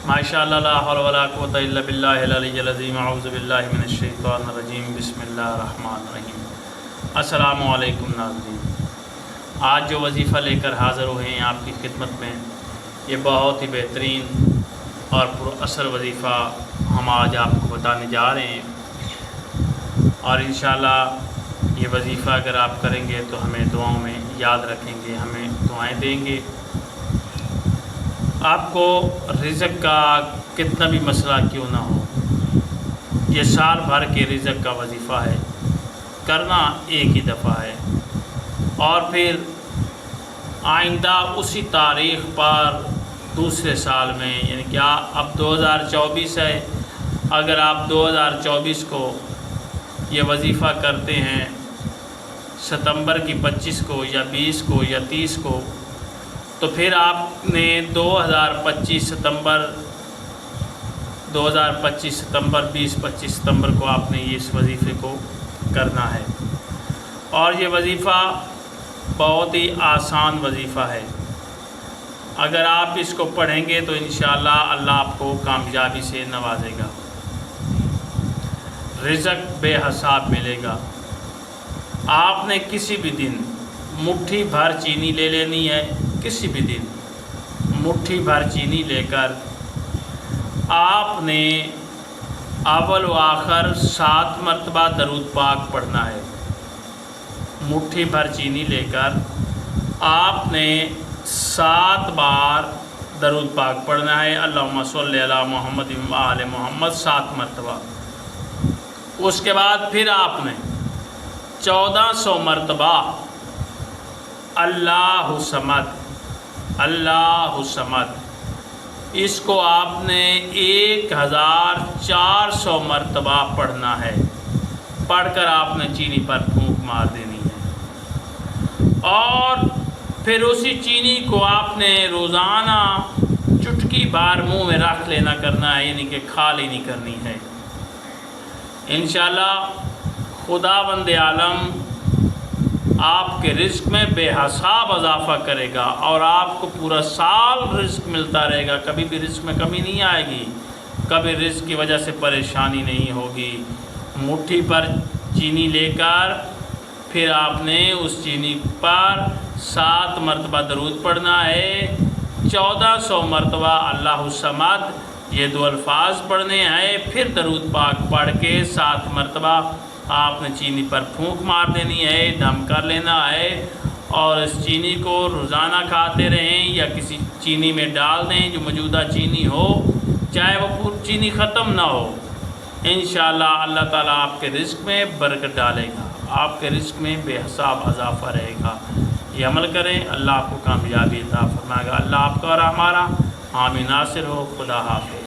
ماشاءاللہ لا حول ولا قوۃ الا باللہ العلی العظیم اعوذ باللہ من الشیطان الرجیم بسم اللہ الرحمن الرحیم۔ السلام علیکم ناظرین، آج جو وظیفہ لے کر حاضر ہوئے ہیں آپ کی خدمت میں، یہ بہت ہی بہترین اور پر اثر وظیفہ ہم آج آپ کو بتانے جا رہے ہیں، اور انشاءاللہ یہ وظیفہ اگر آپ کریں گے تو ہمیں دعاؤں میں یاد رکھیں گے، ہمیں دعائیں دیں گے۔ آپ کو رزق کا کتنا بھی مسئلہ کیوں نہ ہو، یہ سال بھر کے رزق کا وظیفہ ہے، کرنا ایک ہی دفعہ ہے، اور پھر آئندہ اسی تاریخ پر دوسرے سال میں، یعنی کہ اب 2024 ہے، اگر آپ 2024 کو یہ وظیفہ کرتے ہیں ستمبر کی 25 کو یا 20 کو یا 30 کو، تو پھر آپ نے 2025 ستمبر 2025 ستمبر کو آپ نے اس وظیفے کو کرنا ہے، اور یہ وظیفہ بہت ہی آسان وظیفہ ہے۔ اگر آپ اس کو پڑھیں گے تو انشاءاللہ اللہ آپ کو کامیابی سے نوازے گا، رزق بے حساب ملے گا۔ آپ نے کسی بھی دن مٹھی بھر چینی لے لینی ہے، کسی بھی دن مٹھی بھر چینی لے کر آپ نے اول و آخر 7 مرتبہ درود پاک پڑھنا ہے۔ مٹھی بھر چینی لے کر آپ نے 7 بار درود پاک پڑھنا ہے، اللہم صلی علی محمد و آل محمد 7 مرتبہ۔ اس کے بعد پھر آپ نے 1400 مرتبہ اللہ صمد اللہ صمد، اس کو آپ نے 1400 مرتبہ پڑھنا ہے، پڑھ کر آپ نے چینی پر پھونک مار دینی ہے، اور پھر اسی چینی کو آپ نے روزانہ چٹکی بار منہ میں رکھ لینا کرنا ہے، یعنی کہ خالی نہیں کرنی ہے۔ انشاءاللہ خداوند عالم آپ کے رزق میں بے حساب اضافہ کرے گا، اور آپ کو پورا سال رزق ملتا رہے گا، کبھی بھی رزق میں کمی نہیں آئے گی، کبھی رزق کی وجہ سے پریشانی نہیں ہوگی۔ مٹھی پر چینی لے کر پھر آپ نے اس چینی پر 7 مرتبہ درود پڑھنا ہے، 1400 مرتبہ اللہ صمد، یہ 2 الفاظ پڑھنے ہیں، پھر درود پاک پڑھ کے 7 مرتبہ آپ نے چینی پر پھونک مار دینی ہے، دم کر لینا ہے، اور اس چینی کو روزانہ کھاتے رہیں یا کسی چینی میں ڈال دیں جو موجودہ چینی ہو، چاہے وہ پوری چینی ختم نہ ہو۔ انشاءاللہ اللہ تعالیٰ آپ کے رزق میں برکت ڈالے گا، آپ کے رزق میں بے حساب اضافہ رہے گا۔ یہ عمل کریں، اللہ آپ کو کامیابی عطا فرمائے گا۔ اللہ آپ کا اور ہمارا حامی ناصر ہو۔ خدا حافظ۔